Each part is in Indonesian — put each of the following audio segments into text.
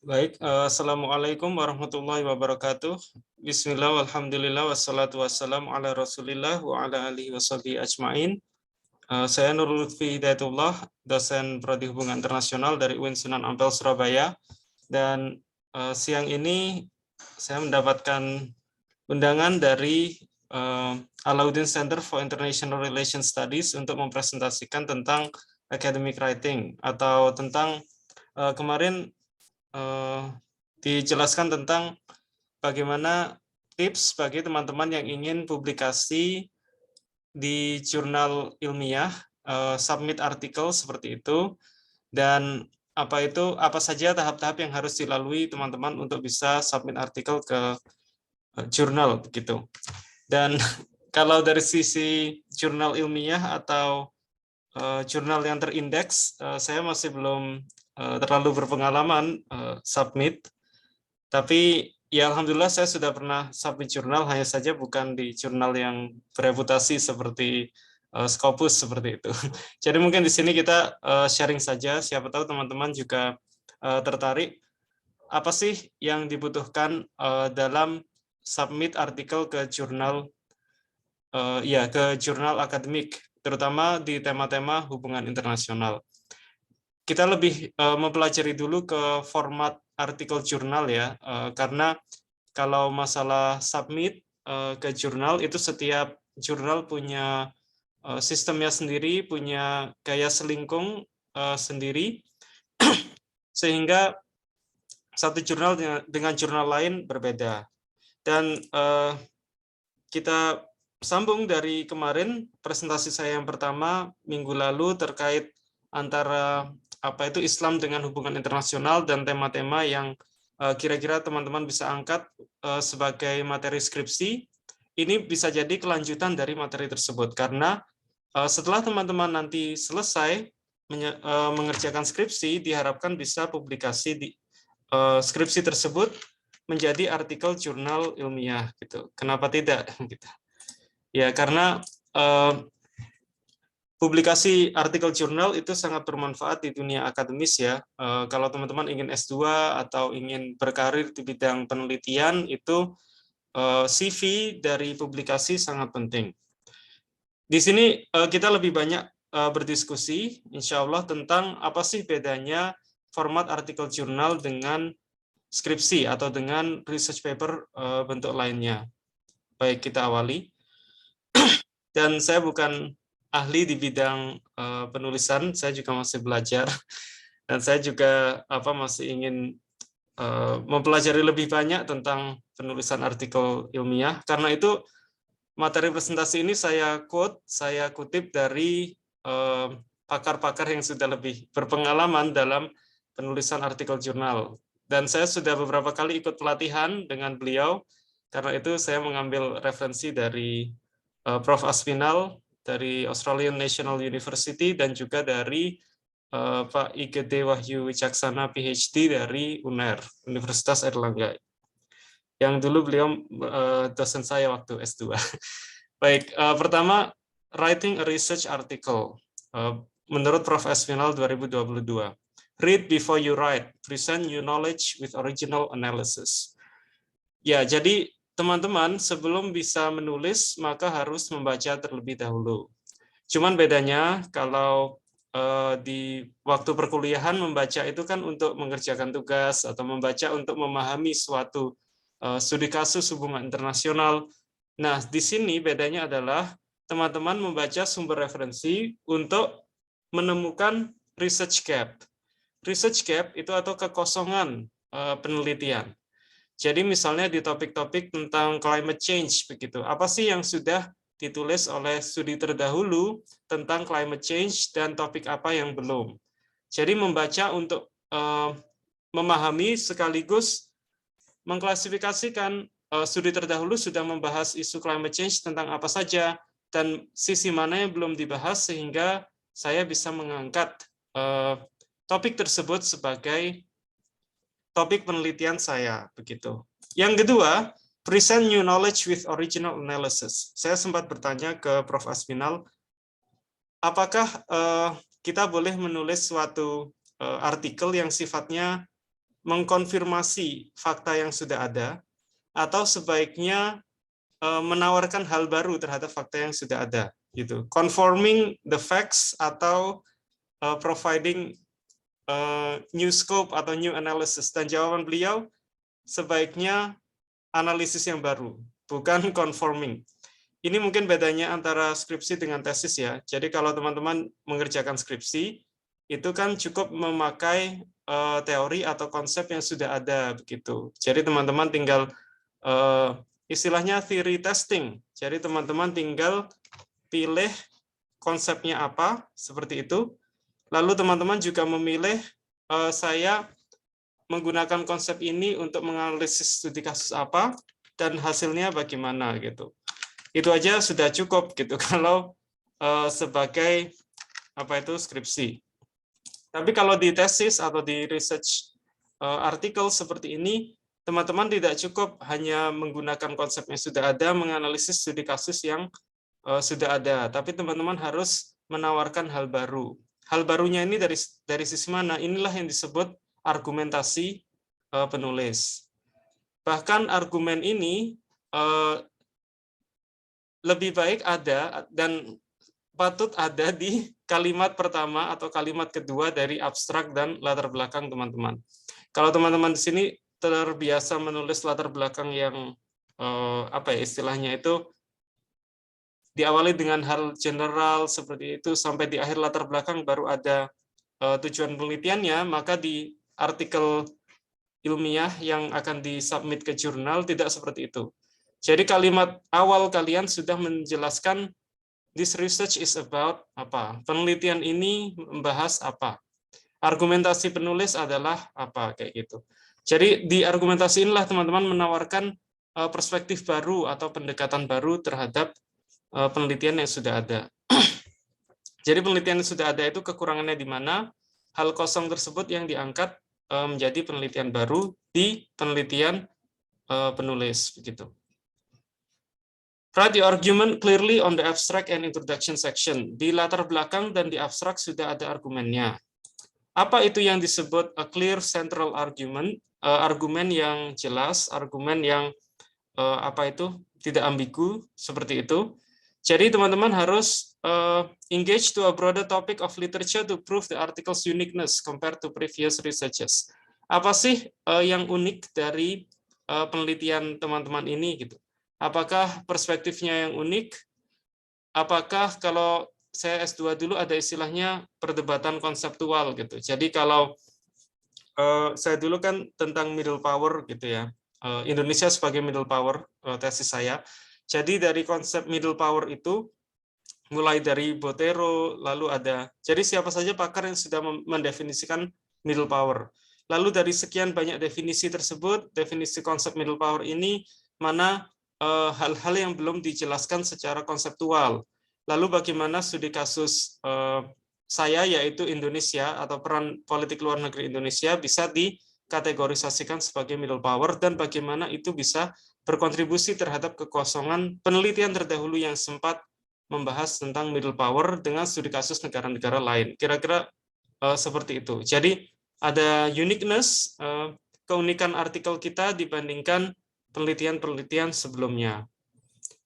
Baik, Assalamualaikum warahmatullahi wabarakatuh. Bismillah, walhamdulillah, wassalatu wassalamu ala rasulillah wa ala alihi washabihi ajma'in. Saya Nurul Lutfi Hidayatullah, dosen Prodi Hubungan Internasional dari UIN Sunan Ampel, Surabaya. Dan siang ini saya mendapatkan undangan dari Alauddin Center for International Relations Studies untuk mempresentasikan tentang academic writing, atau tentang kemarin dijelaskan tentang bagaimana tips bagi teman-teman yang ingin publikasi di jurnal ilmiah, submit artikel seperti itu, dan apa saja tahap-tahap yang harus dilalui teman-teman untuk bisa submit artikel ke jurnal begitu. Dan kalau dari sisi jurnal ilmiah atau jurnal yang terindeks, saya masih belum terlalu berpengalaman submit, tapi ya alhamdulillah saya sudah pernah submit jurnal, hanya saja bukan di jurnal yang bereputasi seperti Scopus seperti itu. Jadi mungkin di sini kita sharing saja, siapa tahu teman-teman juga tertarik apa sih yang dibutuhkan dalam submit artikel ke jurnal ke jurnal akademik, terutama di tema-tema hubungan internasional. Kita lebih mempelajari dulu ke format artikel jurnal ya, karena kalau masalah submit ke jurnal itu setiap jurnal punya sistemnya sendiri, punya gaya selingkung sendiri, sehingga satu jurnal dengan jurnal lain berbeda. Dan kita sambung dari kemarin presentasi saya yang pertama minggu lalu terkait antara Islam dengan hubungan internasional dan tema-tema yang kira-kira teman-teman bisa angkat sebagai materi skripsi. Ini bisa jadi kelanjutan dari materi tersebut, karena setelah teman-teman nanti selesai mengerjakan skripsi, diharapkan bisa publikasi di skripsi tersebut menjadi artikel jurnal ilmiah gitu. Kenapa tidak? Gitu. Ya, karena publikasi artikel jurnal itu sangat bermanfaat di dunia akademis ya. Kalau teman-teman ingin S2 atau ingin berkarir di bidang penelitian, itu CV dari publikasi sangat penting. Di sini kita lebih banyak berdiskusi, insya Allah, tentang apa sih bedanya format artikel jurnal dengan skripsi atau dengan research paper bentuk lainnya. Baik, kita awali. Dan saya bukan ahli di bidang penulisan, saya juga masih belajar, dan saya juga masih ingin mempelajari lebih banyak tentang penulisan artikel ilmiah. Karena itu materi presentasi ini saya kutip dari pakar-pakar yang sudah lebih berpengalaman dalam penulisan artikel jurnal. Dan saya sudah beberapa kali ikut pelatihan dengan beliau, karena itu saya mengambil referensi dari Prof. Aspinal dari Australian National University dan juga dari Pak IGD Wahyu Wicaksana PhD dari UNER, Universitas Airlangga. Yang dulu beliau dosen saya waktu S2. Baik, pertama, writing a research article. Menurut Prof. Aspinal 2022. Read before you write, present new knowledge with original analysis. Ya, jadi teman-teman sebelum bisa menulis maka harus membaca terlebih dahulu. Cuman bedanya kalau di waktu perkuliahan membaca itu kan untuk mengerjakan tugas atau membaca untuk memahami suatu studi kasus hubungan internasional. Nah, di sini bedanya adalah teman-teman membaca sumber referensi untuk menemukan research gap. Research gap itu atau kekosongan penelitian. Jadi misalnya di topik-topik tentang climate change begitu, apa sih yang sudah ditulis oleh studi terdahulu tentang climate change dan topik apa yang belum. Jadi membaca untuk memahami sekaligus mengklasifikasikan studi terdahulu sudah membahas isu climate change tentang apa saja dan sisi mana yang belum dibahas, sehingga saya bisa mengangkat topik tersebut sebagai topik penelitian saya begitu. Yang kedua, present new knowledge with original analysis. Saya sempat bertanya ke Prof. Aspinal, apakah kita boleh menulis suatu artikel yang sifatnya mengkonfirmasi fakta yang sudah ada, atau sebaiknya menawarkan hal baru terhadap fakta yang sudah ada, gitu. Conforming the facts atau providing new scope atau new analysis. Dan jawaban beliau sebaiknya analisis yang baru, bukan conforming. Ini mungkin bedanya antara skripsi dengan tesis ya. Jadi kalau teman-teman mengerjakan skripsi, itu kan cukup memakai teori atau konsep yang sudah ada begitu. Jadi teman-teman tinggal istilahnya theory testing. Jadi teman-teman tinggal pilih konsepnya apa, seperti itu. Lalu teman-teman juga memilih saya menggunakan konsep ini untuk menganalisis studi kasus apa dan hasilnya bagaimana gitu. Itu aja sudah cukup gitu kalau sebagai apa itu skripsi. Tapi kalau di tesis atau di research artikel seperti ini, teman-teman tidak cukup hanya menggunakan konsep yang sudah ada, menganalisis studi kasus yang sudah ada, tapi teman-teman harus menawarkan hal baru. Hal barunya ini dari sisi mana? Inilah yang disebut argumentasi penulis. Bahkan argumen ini lebih baik ada dan patut ada di kalimat pertama atau kalimat kedua dari abstrak dan latar belakang teman-teman. Kalau teman-teman di sini terbiasa menulis latar belakang yang apa ya istilahnya itu diawali dengan hal general seperti itu sampai di akhir latar belakang baru ada tujuan penelitiannya, maka di artikel ilmiah yang akan disubmit ke jurnal tidak seperti itu. Jadi kalimat awal kalian sudah menjelaskan this research is about apa? Penelitian ini membahas apa? Argumentasi penulis adalah apa kayak gitu. Jadi di argumentasi inilah teman-teman menawarkan perspektif baru atau pendekatan baru terhadap penelitian yang sudah ada. Jadi penelitian yang sudah ada itu kekurangannya di mana? Hal kosong tersebut yang diangkat menjadi penelitian baru di penelitian penulis begitu. Write the argument clearly on the abstract and introduction section. Di latar belakang dan di abstrak sudah ada argumennya. Apa itu yang disebut a clear central argument? Argumen yang jelas, argumen yang apa itu tidak ambigu seperti itu. Jadi teman-teman harus engage to a broader topic of literature to prove the article's uniqueness compared to previous researches. Apa sih yang unik dari penelitian teman-teman ini gitu? Apakah perspektifnya yang unik? Apakah kalau saya S2 dulu ada istilahnya perdebatan konseptual gitu. Jadi kalau saya dulu kan tentang middle power gitu ya. Indonesia sebagai middle power tesis saya. Jadi dari konsep middle power itu mulai dari Botero lalu ada. Jadi siapa saja pakar yang sudah mendefinisikan middle power. Lalu dari sekian banyak definisi tersebut, definisi konsep middle power ini mana hal-hal yang belum dijelaskan secara konseptual. Lalu bagaimana studi kasus saya yaitu Indonesia atau peran politik luar negeri Indonesia bisa dikategorisasikan sebagai middle power dan bagaimana itu bisa berkontribusi terhadap kekosongan penelitian terdahulu yang sempat membahas tentang middle power dengan studi kasus negara-negara lain. Kira-kira seperti itu. Jadi ada uniqueness, keunikan artikel kita dibandingkan penelitian-penelitian sebelumnya.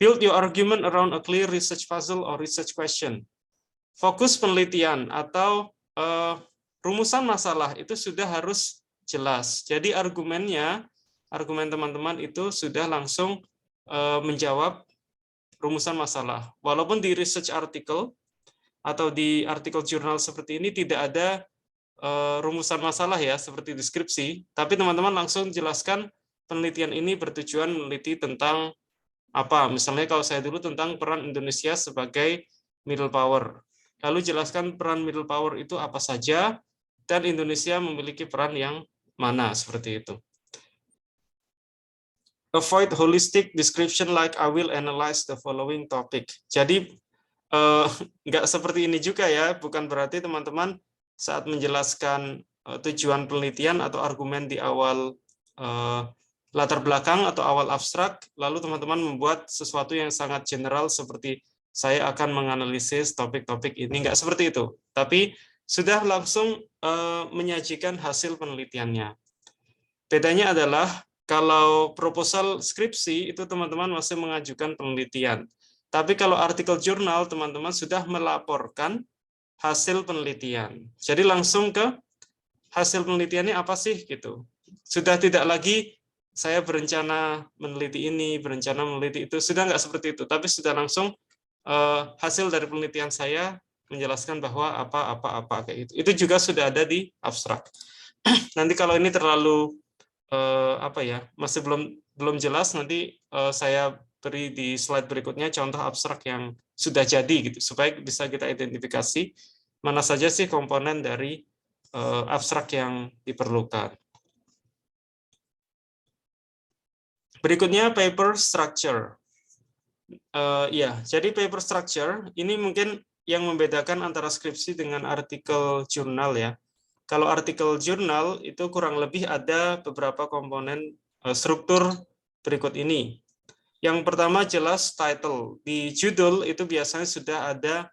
Build your argument around a clear research puzzle or research question. Fokus penelitian atau rumusan masalah itu sudah harus jelas. Jadi argumen teman-teman itu sudah langsung menjawab rumusan masalah. Walaupun di research article atau di artikel jurnal seperti ini tidak ada rumusan masalah ya, seperti deskripsi, tapi teman-teman langsung jelaskan penelitian ini bertujuan meneliti tentang apa. Misalnya kalau saya dulu tentang peran Indonesia sebagai middle power. Lalu jelaskan peran middle power itu apa saja, dan Indonesia memiliki peran yang mana, seperti itu. Avoid holistic description like I will analyze the following topic. Jadi nggak seperti ini juga ya, bukan berarti teman-teman saat menjelaskan tujuan penelitian atau argumen di awal latar belakang atau awal abstrak, lalu teman-teman membuat sesuatu yang sangat general seperti saya akan menganalisis topik-topik ini, nggak seperti itu. Tapi sudah langsung menyajikan hasil penelitiannya. Bedanya adalah kalau proposal skripsi itu teman-teman masih mengajukan penelitian. Tapi kalau artikel jurnal teman-teman sudah melaporkan hasil penelitian. Jadi langsung ke hasil penelitiannya apa sih gitu. Sudah tidak lagi saya berencana meneliti ini, berencana meneliti itu, sudah nggak seperti itu. Tapi sudah langsung hasil dari penelitian saya menjelaskan bahwa apa kayak itu. Itu juga sudah ada di abstrak. Nanti kalau ini terlalu masih belum jelas, nanti saya beri di slide berikutnya contoh abstrak yang sudah jadi gitu supaya bisa kita identifikasi mana saja sih komponen dari abstrak yang diperlukan. Berikutnya paper structure. Ya, jadi paper structure ini mungkin yang membedakan antara skripsi dengan artikel jurnal ya. Kalau artikel jurnal itu kurang lebih ada beberapa komponen struktur berikut ini. Yang pertama jelas title. Di judul itu biasanya sudah ada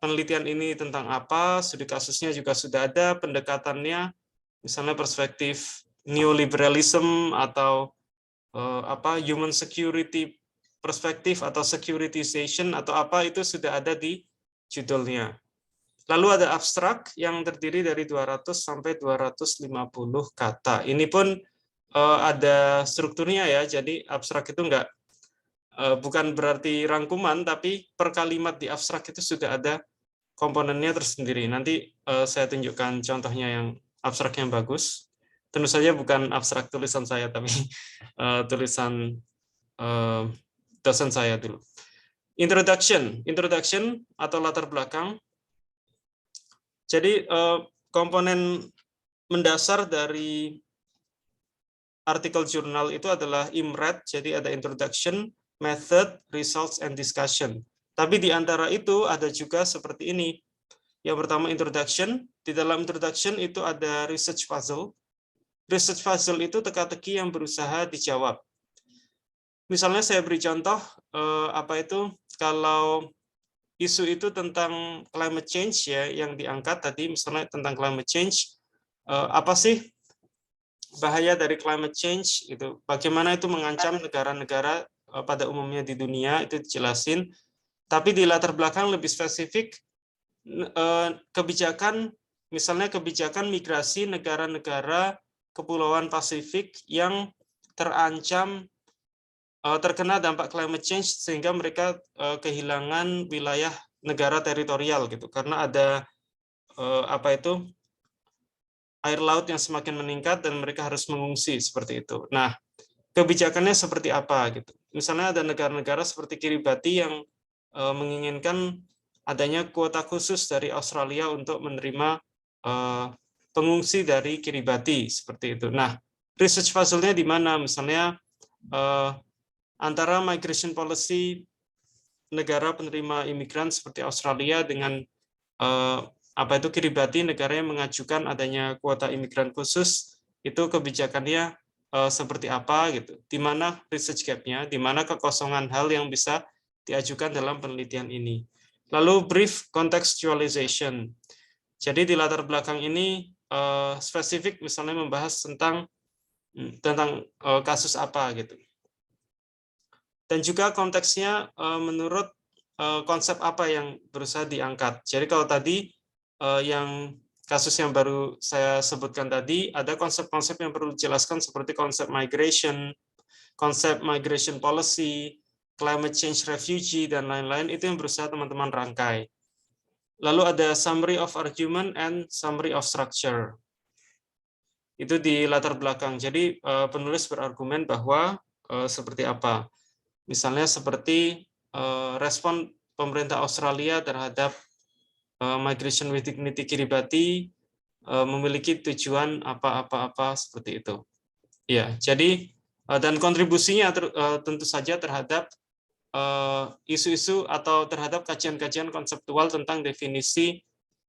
penelitian ini tentang apa, studi kasusnya juga sudah ada, pendekatannya, misalnya perspektif neoliberalism atau human security perspektif atau securitization atau apa itu sudah ada di judulnya. Lalu ada abstrak yang terdiri dari 200 sampai 250 kata. Ini pun ada strukturnya ya. Jadi abstrak itu bukan berarti rangkuman, tapi per kalimat di abstrak itu sudah ada komponennya tersendiri. Nanti saya tunjukkan contohnya yang abstrak yang bagus. Tentu saja bukan abstrak tulisan saya, tapi tulisan dosen saya dulu. Introduction atau latar belakang. Jadi komponen mendasar dari artikel jurnal itu adalah IMRED, jadi ada introduction, method, results, and discussion. Tapi di antara itu ada juga seperti ini. Yang pertama introduction, di dalam introduction itu ada research puzzle. Research puzzle itu teka-teki yang berusaha dijawab. Misalnya saya beri contoh, kalau isu itu tentang climate change ya yang diangkat tadi, misalnya tentang climate change, apa sih bahaya dari climate change itu, bagaimana itu mengancam negara-negara pada umumnya di dunia, itu dijelasin. Tapi di latar belakang lebih spesifik, kebijakan, misalnya kebijakan migrasi negara-negara Kepulauan Pasifik yang terancam terkena dampak climate change sehingga mereka kehilangan wilayah negara teritorial gitu karena ada air laut yang semakin meningkat dan mereka harus mengungsi seperti itu. Nah, kebijakannya seperti apa gitu. Misalnya ada negara-negara seperti Kiribati yang menginginkan adanya kuota khusus dari Australia untuk menerima pengungsi dari Kiribati seperti itu. Nah, research puzzle-nya di mana? Misalnya antara migration policy negara penerima imigran seperti Australia dengan Kiribati, negara yang mengajukan adanya kuota imigran khusus, itu kebijakannya seperti apa gitu. Di mana research gap-nya, di mana kekosongan hal yang bisa diajukan dalam penelitian ini. Lalu brief contextualization. Jadi di latar belakang ini spesifik misalnya membahas tentang kasus apa gitu. Dan juga konteksnya menurut konsep apa yang berusaha diangkat. Jadi kalau tadi yang kasus yang baru saya sebutkan tadi, ada konsep-konsep yang perlu dijelaskan seperti konsep migration policy, climate change refugee, dan lain-lain, itu yang berusaha teman-teman rangkai. Lalu ada summary of argument and summary of structure. Itu di latar belakang. Jadi penulis berargumen bahwa seperti apa. Misalnya seperti respon pemerintah Australia terhadap Migration with Dignity Kiribati memiliki tujuan apa seperti itu. Ya, jadi dan kontribusinya tentu saja terhadap isu-isu atau terhadap kajian-kajian konseptual tentang definisi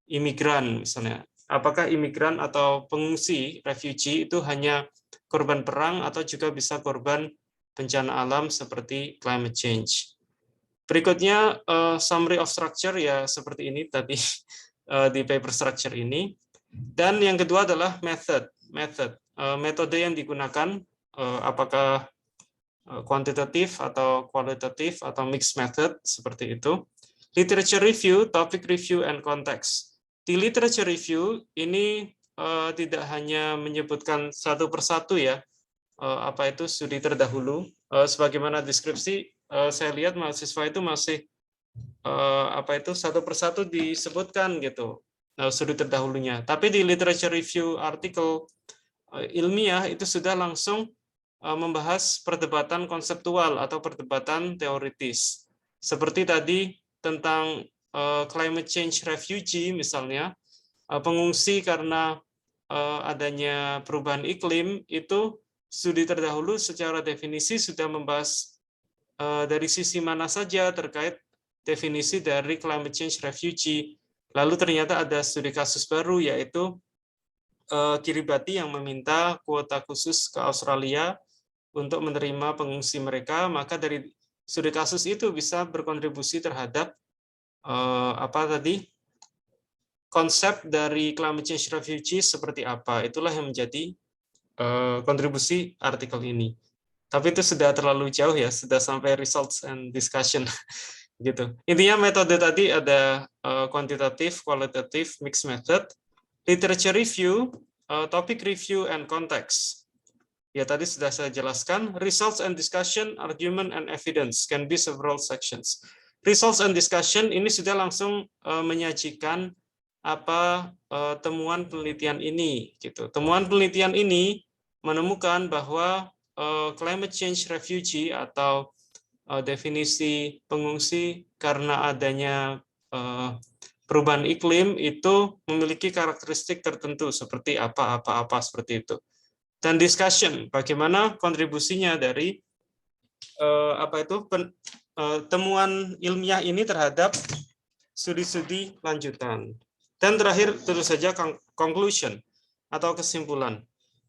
imigran misalnya. Apakah imigran atau pengungsi, refugee itu hanya korban perang atau juga bisa korban bencana alam seperti climate change. Berikutnya summary of structure ya seperti ini tadi di paper structure ini. Dan yang kedua adalah method. method. Metode yang digunakan apakah kuantitatif atau kualitatif atau mixed method seperti itu. Literature review, topic review, and context. Di literature review ini tidak hanya menyebutkan satu persatu ya, apa itu studi terdahulu. Sebagaimana deskripsi, saya lihat mahasiswa itu masih apa itu satu persatu disebutkan gitu studi terdahulunya. Tapi di literature review artikel ilmiah itu sudah langsung membahas perdebatan konseptual atau perdebatan teoritis. Seperti tadi tentang climate change refugee misalnya, pengungsi karena adanya perubahan iklim, itu studi terdahulu secara definisi sudah membahas dari sisi mana saja terkait definisi dari climate change refugee. Lalu ternyata ada studi kasus baru, yaitu Kiribati yang meminta kuota khusus ke Australia untuk menerima pengungsi mereka, maka dari studi kasus itu bisa berkontribusi terhadap apa tadi konsep dari climate change refugee seperti apa. Itulah yang menjadi kontribusi artikel ini. Tapi itu sudah terlalu jauh ya, sudah sampai results and discussion gitu. Intinya metode tadi ada kuantitatif, kualitatif, mixed method, literature review, topic review, and context. Ya, tadi sudah saya jelaskan. Results and discussion, argument and evidence can be several sections. Results and discussion ini sudah langsung menyajikan apa temuan penelitian ini gitu. Temuan penelitian ini menemukan bahwa climate change refugee atau definisi pengungsi karena adanya perubahan iklim itu memiliki karakteristik tertentu seperti apa seperti itu. Dan discussion, bagaimana kontribusinya dari apa itu temuan ilmiah ini terhadap studi-studi lanjutan. Dan terakhir tentu saja conclusion atau kesimpulan.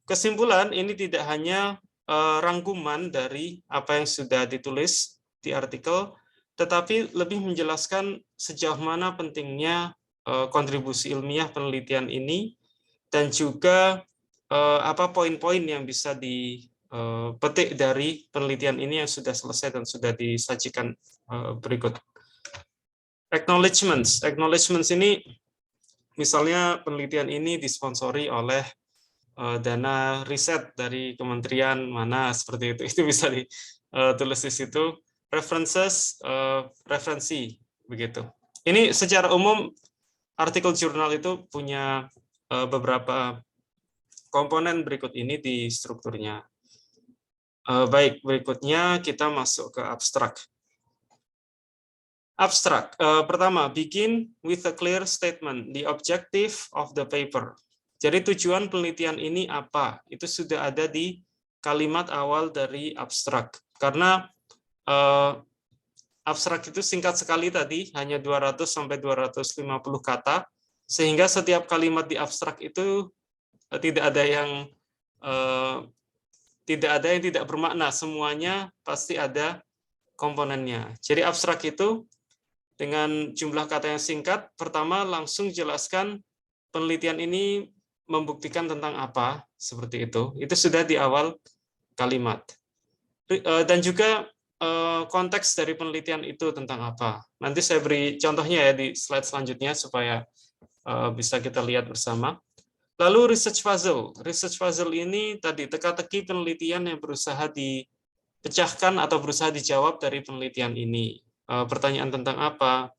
Kesimpulan ini tidak hanya rangkuman dari apa yang sudah ditulis di artikel, tetapi lebih menjelaskan sejauh mana pentingnya kontribusi ilmiah penelitian ini, dan juga apa poin-poin yang bisa dipetik dari penelitian ini yang sudah selesai dan sudah disajikan berikut. Acknowledgements ini misalnya penelitian ini disponsori oleh dana riset dari kementerian mana seperti itu bisa ditulis di situ. References, referensi begitu. Ini secara umum artikel jurnal itu punya beberapa komponen berikut ini di strukturnya. Baik, berikutnya kita masuk ke abstrak. Abstrak. Pertama, begin with a clear statement, the objective of the paper. Jadi tujuan penelitian ini apa? Itu sudah ada di kalimat awal dari abstrak. Karena abstrak itu singkat sekali tadi, hanya 200 sampai 250 kata, sehingga setiap kalimat di abstrak itu tidak ada yang tidak bermakna, semuanya pasti ada komponennya. Jadi abstrak itu dengan jumlah kata yang singkat, pertama langsung jelaskan penelitian ini membuktikan tentang apa, seperti itu. Itu sudah di awal kalimat. Dan juga konteks dari penelitian itu tentang apa. Nanti saya beri contohnya ya di slide selanjutnya supaya bisa kita lihat bersama. Lalu research puzzle. Research puzzle ini tadi teka-teki penelitian yang berusaha dipecahkan atau berusaha dijawab dari penelitian ini. Pertanyaan tentang apa?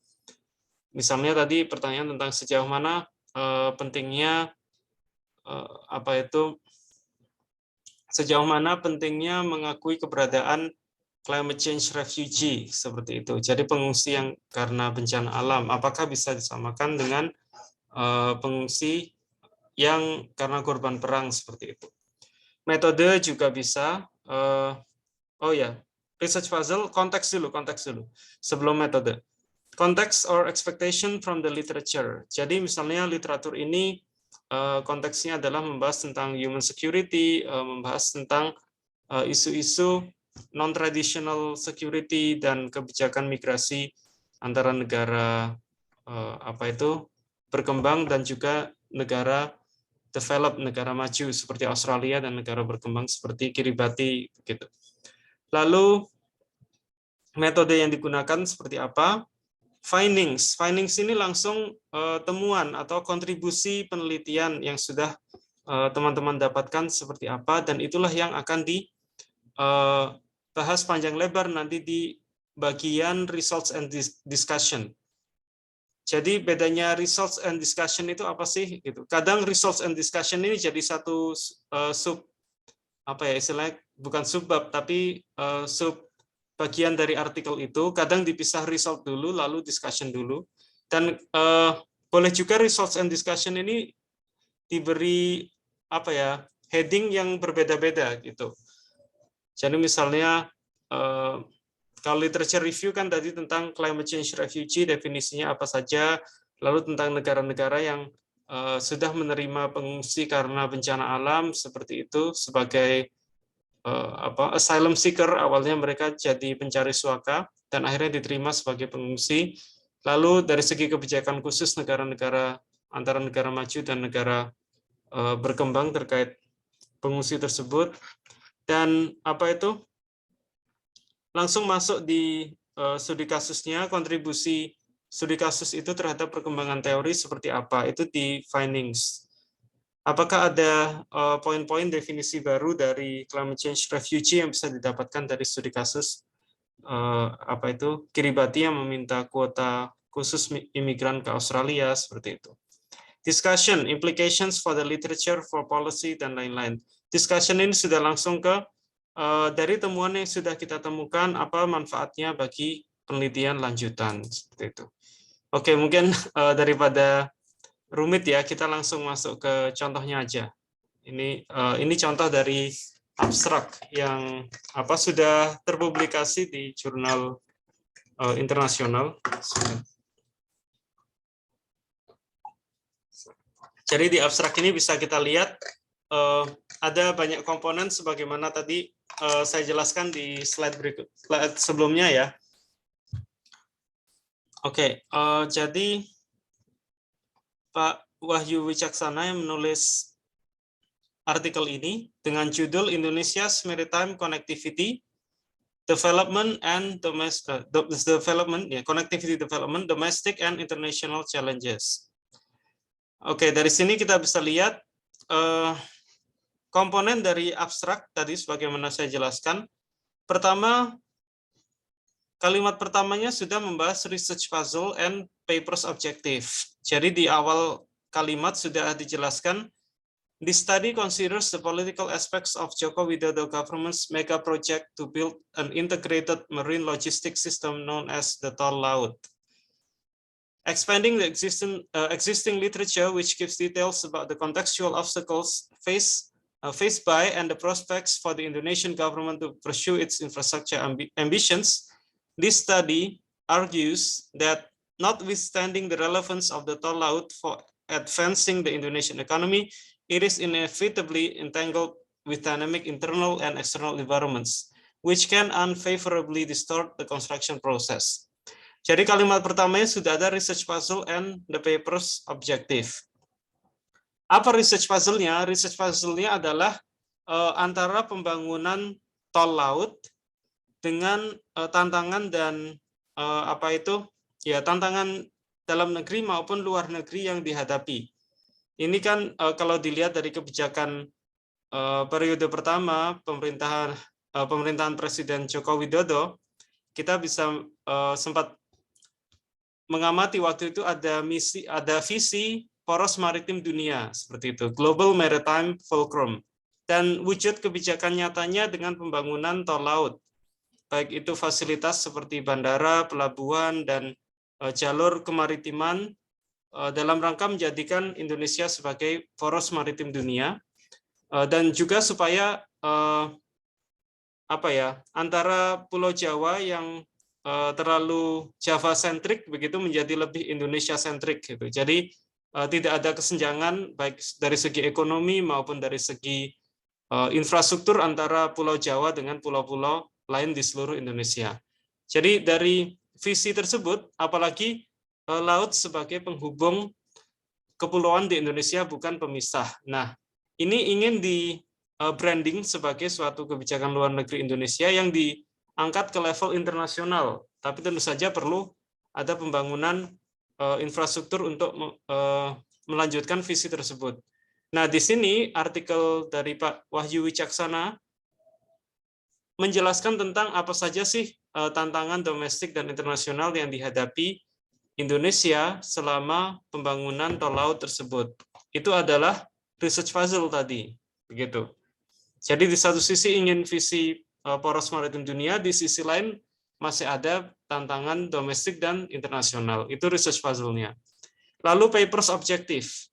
Misalnya tadi pertanyaan tentang sejauh mana pentingnya sejauh mana pentingnya mengakui keberadaan climate change refugee seperti itu. Jadi pengungsi yang karena bencana alam, apakah bisa disamakan dengan pengungsi yang karena korban perang seperti itu. Metode juga bisa. Research puzzle, konteks dulu sebelum metode. Context or expectation from the literature. Jadi misalnya literatur ini konteksnya adalah membahas tentang human security, membahas tentang isu-isu non-traditional security dan kebijakan migrasi antara negara berkembang dan juga negara developed, negara maju seperti Australia, dan negara berkembang seperti Kiribati begitu. Lalu metode yang digunakan seperti apa? Findings ini langsung temuan atau kontribusi penelitian yang sudah teman-teman dapatkan seperti apa, dan itulah yang akan dibahas panjang lebar nanti di bagian results and discussion. Jadi bedanya results and discussion itu apa sih? Gitu. Kadang results and discussion ini jadi satu sub apa ya istilahnya, bukan subbab tapi sub bagian dari artikel itu. Kadang dipisah result dulu lalu discussion dulu, dan boleh juga results and discussion ini diberi apa ya heading yang berbeda-beda gitu. Jadi misalnya kalau literature review kan tadi tentang climate change refugee, definisinya apa saja, lalu tentang negara-negara yang sudah menerima pengungsi karena bencana alam seperti itu sebagai asylum seeker, awalnya mereka jadi pencari suaka dan akhirnya diterima sebagai pengungsi. Lalu dari segi kebijakan khusus negara-negara antara negara maju dan negara berkembang terkait pengungsi tersebut, dan apa itu langsung masuk di studi kasusnya, kontribusi studi kasus itu terhadap perkembangan teori seperti apa, itu di findings. Apakah ada poin-poin definisi baru dari climate change refugee yang bisa didapatkan dari studi kasus apa itu Kiribati yang meminta kuota khusus imigran ke Australia seperti itu. Discussion, implications for the literature, for policy, dan lain-lain. Discussion ini sudah langsung ke dari temuan yang sudah kita temukan, apa manfaatnya bagi penelitian lanjutan seperti itu. Oke, mungkin daripada rumit ya, kita langsung masuk ke contohnya aja. Ini contoh dari abstrak yang apa sudah terpublikasi di jurnal internasional. Jadi di abstrak ini bisa kita lihat ada banyak komponen sebagaimana tadi saya jelaskan di slide sebelumnya ya. Oke, jadi Pak Wahyu Wicaksana yang menulis artikel ini dengan judul Indonesia's Maritime Connectivity Development and Connectivity Development, Domestic and International Challenges. Oke, dari sini kita bisa lihat komponen dari abstrak tadi sebagaimana saya jelaskan. Pertama, kalimat pertamanya sudah membahas research puzzle and papers objective. Jadi di awal kalimat sudah dijelaskan, this study considers the political aspects of Joko Widodo government's mega project to build an integrated marine logistics system known as the Tol Laut. Expanding the existing literature which gives details about the contextual obstacles faced by and the prospects for the Indonesian government to pursue its infrastructure ambitions, this study argues that notwithstanding the relevance of the Tol Laut for advancing the Indonesian economy, it is inevitably entangled with dynamic internal and external environments, which can unfavorably distort the construction process. Jadi kalimat pertamanya sudah ada research puzzle and the papers objective. Apa research puzzle-nya? Research puzzle-nya adalah antara pembangunan tol laut dengan tantangan dan tantangan dalam negeri maupun luar negeri yang dihadapi. Ini kan kalau dilihat dari kebijakan periode pertama pemerintahan Presiden Joko Widodo, kita bisa sempat mengamati waktu itu ada visi poros maritim dunia seperti itu, Global Maritime Fulcrum, dan wujud kebijakan nyatanya dengan pembangunan tol laut, baik itu fasilitas seperti bandara, pelabuhan, dan jalur kemaritiman dalam rangka menjadikan Indonesia sebagai poros maritim dunia, dan juga supaya antara Pulau Jawa yang terlalu Java-sentrik begitu menjadi lebih Indonesia-sentrik gitu. Jadi tidak ada kesenjangan baik dari segi ekonomi maupun dari segi infrastruktur antara Pulau Jawa dengan pulau-pulau lain di seluruh Indonesia. Jadi dari visi tersebut, apalagi laut sebagai penghubung kepulauan di Indonesia bukan pemisah. Nah, ini ingin di branding sebagai suatu kebijakan luar negeri Indonesia yang diangkat ke level internasional. Tapi tentu saja perlu ada pembangunan infrastruktur untuk melanjutkan visi tersebut. Nah, di sini artikel dari Pak Wahyu Wicaksana menjelaskan tentang apa saja sih tantangan domestik dan internasional yang dihadapi Indonesia selama pembangunan tol laut tersebut. Itu adalah research puzzle tadi, begitu. Jadi di satu sisi ingin visi poros maritim dunia, di sisi lain masih ada tantangan domestik dan internasional. Itu research puzzle-nya. Lalu papers objektif.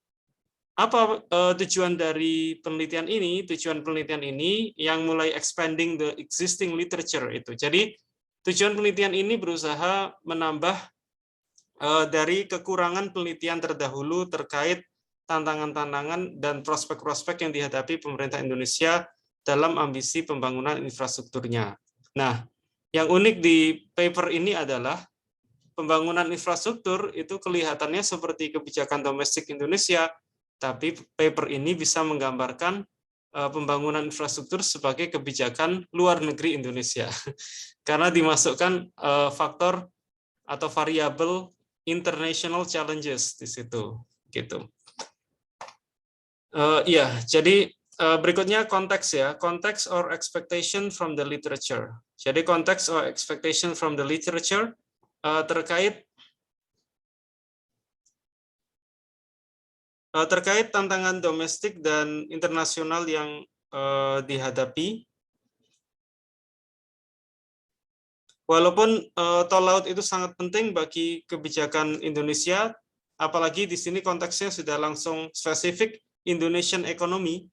Apa tujuan dari penelitian ini? Tujuan penelitian ini yang mulai expanding the existing literature itu. Jadi tujuan penelitian ini berusaha menambah dari kekurangan penelitian terdahulu terkait tantangan-tantangan dan prospek-prospek yang dihadapi pemerintah Indonesia dalam ambisi pembangunan infrastrukturnya. Nah, yang unik di paper ini adalah pembangunan infrastruktur itu kelihatannya seperti kebijakan domestik Indonesia, tapi paper ini bisa menggambarkan pembangunan infrastruktur sebagai kebijakan luar negeri Indonesia. Karena dimasukkan faktor atau variabel international challenges di situ, gitu. Iya, jadi berikutnya konteks ya, konteks or expectation from the literature. Jadi konteks or expectation from the literature terkait tantangan domestik dan internasional yang dihadapi. Walaupun tol laut itu sangat penting bagi kebijakan Indonesia, apalagi di sini konteksnya sudah langsung spesifik Indonesian economy.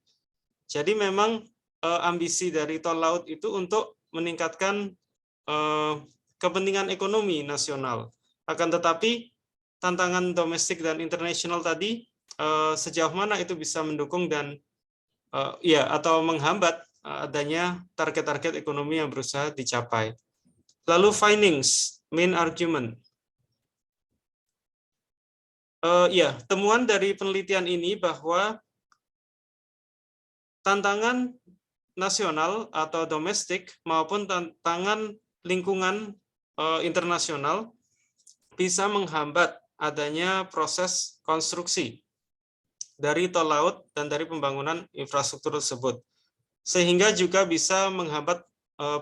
Jadi memang ambisi dari tol laut itu untuk meningkatkan kepentingan ekonomi nasional. Akan tetapi tantangan domestik dan internasional tadi sejauh mana itu bisa mendukung dan atau menghambat adanya target-target ekonomi yang berusaha dicapai. Lalu findings, main argument. Temuan dari penelitian ini bahwa tantangan nasional atau domestik maupun tantangan lingkungan internasional bisa menghambat adanya proses konstruksi dari tol laut dan dari pembangunan infrastruktur tersebut, sehingga juga bisa menghambat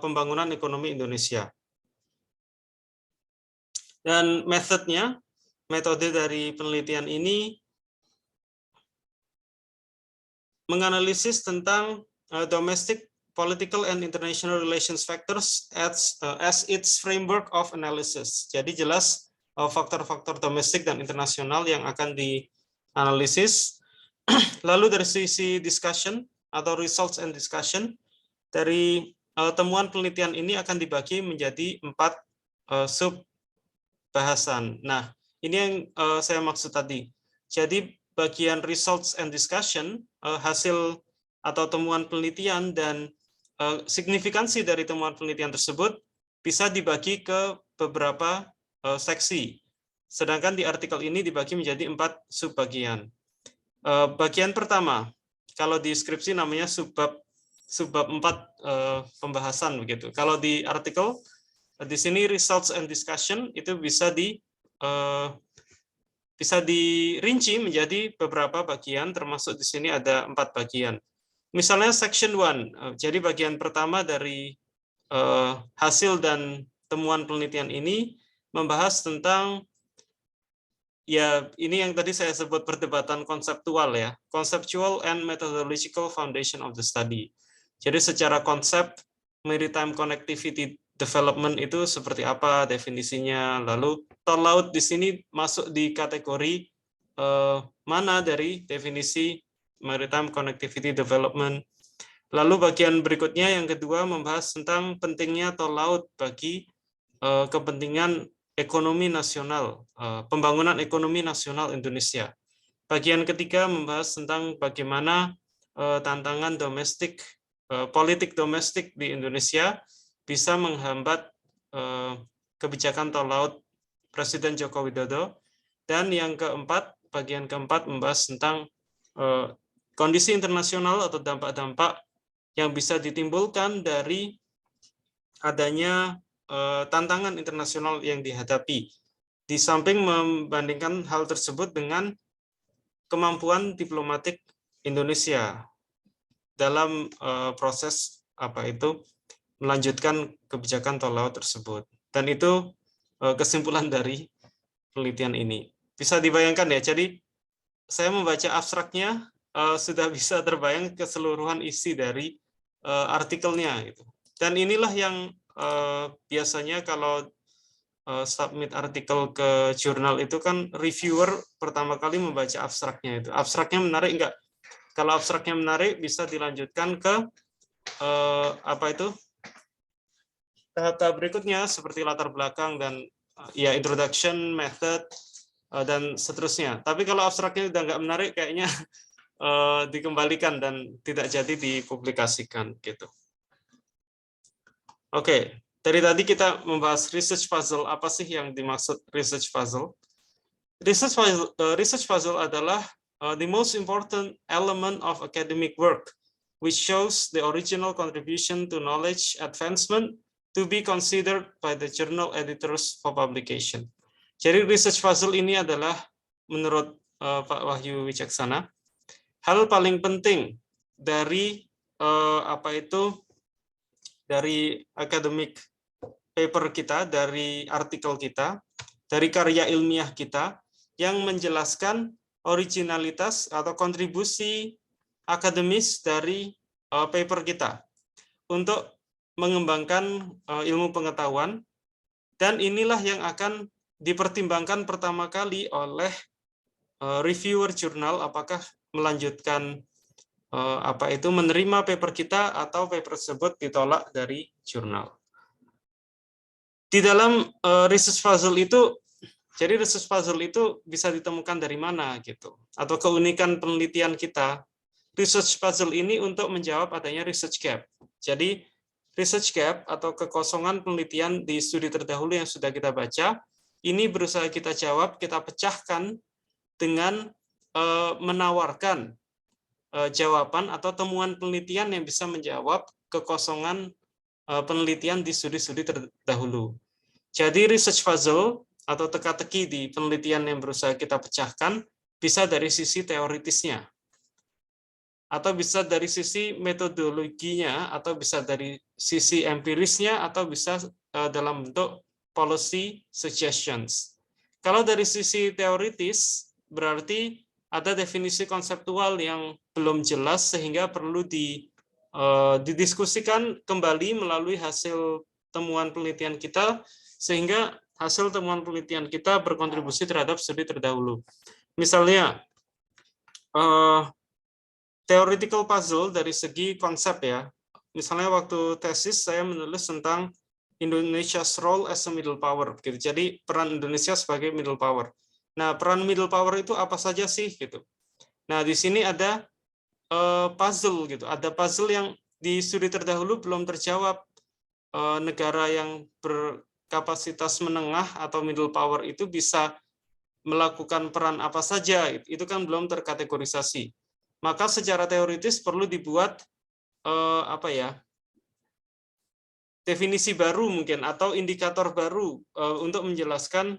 pembangunan ekonomi Indonesia. Dan metode dari penelitian ini menganalisis tentang domestic, political, and international relations factors as its framework of analysis. Jadi jelas faktor-faktor domestik dan internasional yang akan dianalisis. Lalu dari sisi discussion atau results and discussion, dari temuan penelitian ini akan dibagi menjadi 4 sub bahasan. Nah, ini yang saya maksud tadi. Jadi bagian results and discussion, hasil atau temuan penelitian dan signifikansi dari temuan penelitian tersebut bisa dibagi ke beberapa seksi. Sedangkan di artikel ini dibagi menjadi 4 subbagian. Bagian pertama, kalau di skripsi namanya subbab 4 pembahasan begitu. Kalau di artikel di sini results and discussion itu bisa dirinci menjadi beberapa bagian, termasuk di sini ada 4 bagian. Misalnya section 1, jadi bagian pertama dari hasil dan temuan penelitian ini membahas tentang, ya ini yang tadi saya sebut perdebatan konseptual ya, conceptual and methodological foundation of the study. Jadi secara konsep maritime connectivity development itu seperti apa definisinya, lalu tol laut di sini masuk di kategori mana dari definisi maritime connectivity development. Lalu bagian berikutnya yang kedua membahas tentang pentingnya tol laut bagi kepentingan ekonomi nasional, pembangunan ekonomi nasional Indonesia. Bagian ketiga membahas tentang bagaimana tantangan domestik, politik domestik di Indonesia bisa menghambat kebijakan tol laut Presiden Joko Widodo. Dan yang keempat, bagian keempat membahas tentang kondisi internasional atau dampak-dampak yang bisa ditimbulkan dari adanya tantangan internasional yang dihadapi. Di samping membandingkan hal tersebut dengan kemampuan diplomatik Indonesia dalam proses melanjutkan kebijakan tol laut tersebut. Dan itu kesimpulan dari penelitian ini. Bisa dibayangkan ya, jadi saya membaca abstraknya sudah bisa terbayang keseluruhan isi dari artikelnya. Gitu. Dan inilah yang biasanya kalau submit artikel ke jurnal itu kan reviewer pertama kali membaca abstraknya itu. Abstraknya menarik enggak? Kalau abstraknya menarik bisa dilanjutkan ke tahap-tahap berikutnya seperti latar belakang dan ya introduction, method dan seterusnya. Tapi kalau abstraknya udah nggak menarik kayaknya dikembalikan dan tidak jadi dipublikasikan gitu. Oke, dari tadi kita membahas research puzzle. Apa sih yang dimaksud research puzzle? Research puzzle adalah the most important element of academic work, which shows the original contribution to knowledge advancement to be considered by the journal editors for publication. Jadi research puzzle ini adalah menurut Pak Wahyu Wicaksana hal paling penting dari dari academic paper kita, dari artikel kita, dari karya ilmiah kita yang menjelaskan originalitas atau kontribusi akademis dari paper kita untuk mengembangkan ilmu pengetahuan, dan inilah yang akan dipertimbangkan pertama kali oleh reviewer jurnal apakah melanjutkan menerima paper kita atau paper tersebut ditolak dari jurnal. Di dalam research puzzle itu, jadi research puzzle itu bisa ditemukan dari mana gitu, atau keunikan penelitian kita. Research puzzle ini untuk menjawab adanya research gap. Jadi research gap atau kekosongan penelitian di studi terdahulu yang sudah kita baca, ini berusaha kita jawab, kita pecahkan dengan menawarkan jawaban atau temuan penelitian yang bisa menjawab kekosongan penelitian di studi-studi terdahulu. Jadi research puzzle atau teka-teki di penelitian yang berusaha kita pecahkan bisa dari sisi teoritisnya, atau bisa dari sisi metodologinya, atau bisa dari sisi empirisnya, atau bisa dalam bentuk policy suggestions. Kalau dari sisi teoritis, berarti ada definisi konseptual yang belum jelas sehingga perlu didiskusikan kembali melalui hasil temuan penelitian kita, sehingga hasil temuan penelitian kita berkontribusi terhadap studi terdahulu. Misalnya, theoretical puzzle dari segi konsep ya. Misalnya waktu tesis saya menulis tentang Indonesia's role as a middle power. Gitu. Jadi peran Indonesia sebagai middle power. Nah, peran middle power itu apa saja sih gitu. Nah, di sini ada puzzle gitu. Ada puzzle yang di studi terdahulu belum terjawab. Negara yang berkapasitas menengah atau middle power itu bisa melakukan peran apa saja. Itu kan belum terkategorisasi. Maka secara teoritis perlu dibuat definisi baru mungkin atau indikator baru untuk menjelaskan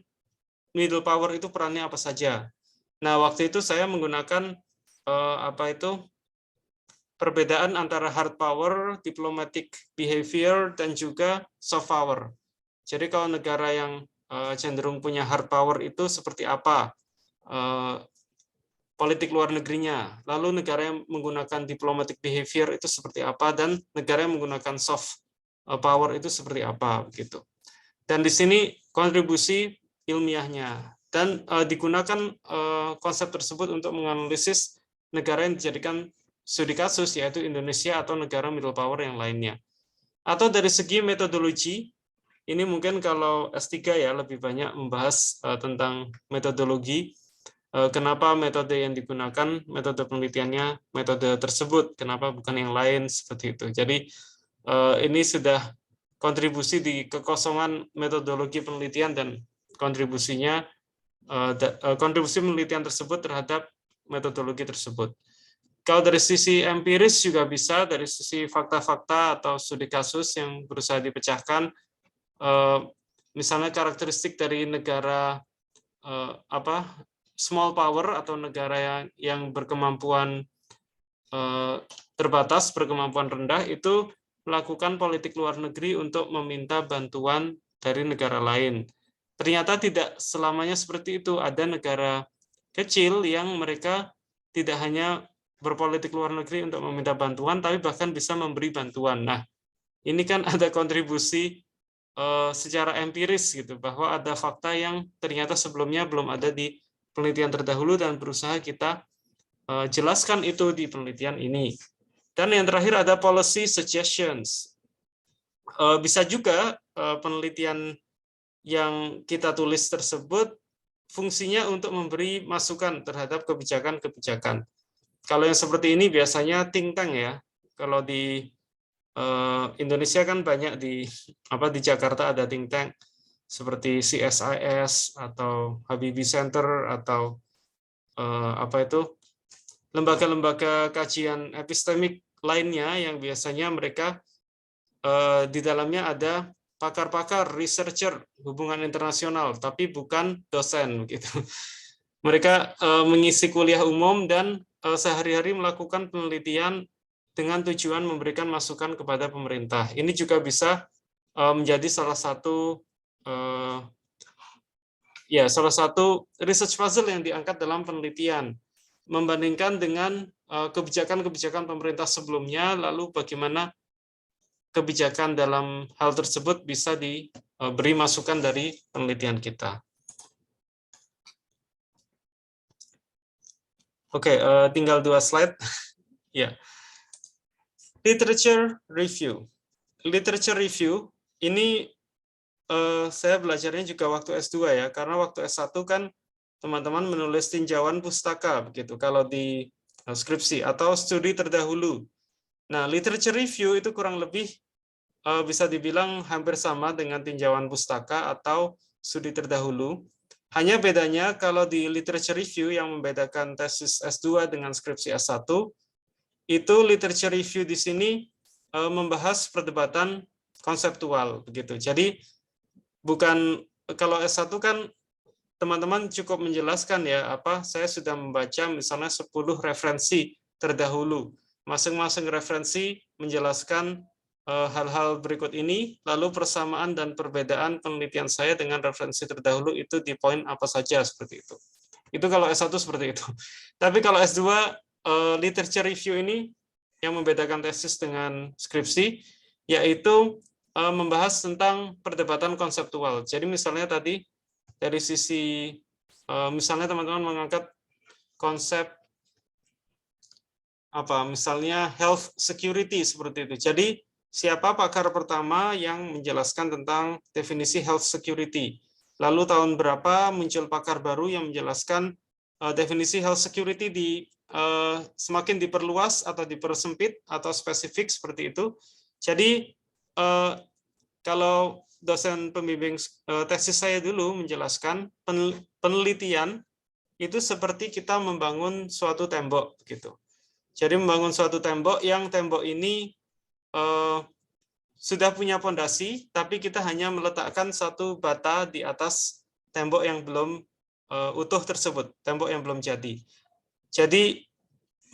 middle power itu perannya apa saja. Nah, waktu itu saya menggunakan perbedaan antara hard power, diplomatic behavior, dan juga soft power. Jadi kalau negara yang cenderung punya hard power itu seperti apa politik luar negerinya, lalu negara yang menggunakan diplomatic behavior itu seperti apa, dan negara yang menggunakan soft power itu seperti apa gitu. Dan di sini kontribusi ilmiahnya, dan digunakan konsep tersebut untuk menganalisis negara yang dijadikan studi kasus, yaitu Indonesia atau negara middle power yang lainnya. Atau dari segi metodologi, ini mungkin kalau S3 ya lebih banyak membahas tentang metodologi, kenapa metode yang digunakan, metode penelitiannya, metode tersebut, kenapa bukan yang lain, seperti itu. Jadi ini sudah kontribusi di kekosongan metodologi penelitian dan kontribusinya kontribusi penelitian tersebut terhadap metodologi tersebut. Kalau dari sisi empiris juga bisa, dari sisi fakta-fakta atau studi kasus yang berusaha dipecahkan, misalnya karakteristik dari negara small power atau negara yang berkemampuan terbatas, berkemampuan rendah, itu melakukan politik luar negeri untuk meminta bantuan dari negara lain. Ternyata tidak selamanya seperti itu. Ada negara kecil yang mereka tidak hanya berpolitik luar negeri untuk meminta bantuan, tapi bahkan bisa memberi bantuan. Nah, ini kan ada kontribusi secara empiris gitu, bahwa ada fakta yang ternyata sebelumnya belum ada di penelitian terdahulu dan berusaha kita jelaskan itu di penelitian ini. Dan yang terakhir ada policy suggestions. Bisa juga penelitian yang kita tulis tersebut fungsinya untuk memberi masukan terhadap kebijakan-kebijakan. Kalau yang seperti ini biasanya think tank ya. Kalau di Indonesia kan banyak di Jakarta ada think tank seperti CSIS atau Habibie Center atau lembaga-lembaga kajian epistemik lainnya yang biasanya mereka di dalamnya ada pakar-pakar, researcher hubungan internasional, tapi bukan dosen gitu. Mereka mengisi kuliah umum dan sehari-hari melakukan penelitian dengan tujuan memberikan masukan kepada pemerintah. Ini juga bisa menjadi salah satu research puzzle yang diangkat dalam penelitian, membandingkan dengan kebijakan-kebijakan pemerintah sebelumnya, lalu bagaimana kebijakan dalam hal tersebut bisa diberi masukan dari penelitian kita. Oke, tinggal 2 slide. Ya. Literature review. Literature review ini saya belajarnya juga waktu S2 ya, karena waktu S1 kan teman-teman menulis tinjauan pustaka begitu kalau di skripsi atau studi terdahulu. Nah, literature review itu kurang lebih bisa dibilang hampir sama dengan tinjauan pustaka atau studi terdahulu. Hanya bedanya kalau di literature review yang membedakan tesis S2 dengan skripsi S1, itu literature review di sini membahas perdebatan konseptual begitu. Jadi bukan, kalau S1 kan teman-teman cukup menjelaskan ya, saya sudah membaca misalnya 10 referensi terdahulu. Masing-masing referensi menjelaskan hal-hal berikut ini, lalu persamaan dan perbedaan penelitian saya dengan referensi terdahulu itu di poin apa saja, seperti itu. Itu kalau S1 seperti itu. Tapi kalau S2, literature review ini yang membedakan tesis dengan skripsi, yaitu membahas tentang perdebatan konseptual. Jadi misalnya tadi, dari sisi, misalnya teman-teman mengangkat konsep misalnya health security seperti itu. Jadi siapa pakar pertama yang menjelaskan tentang definisi health security? Lalu tahun berapa muncul pakar baru yang menjelaskan definisi health security semakin diperluas atau dipersempit atau spesifik seperti itu. Jadi kalau dosen pembimbing tesis saya dulu menjelaskan penelitian itu seperti kita membangun suatu tembok gitu. Jadi membangun suatu tembok yang tembok ini sudah punya fondasi, tapi kita hanya meletakkan satu bata di atas tembok yang belum utuh tersebut, tembok yang belum jadi. Jadi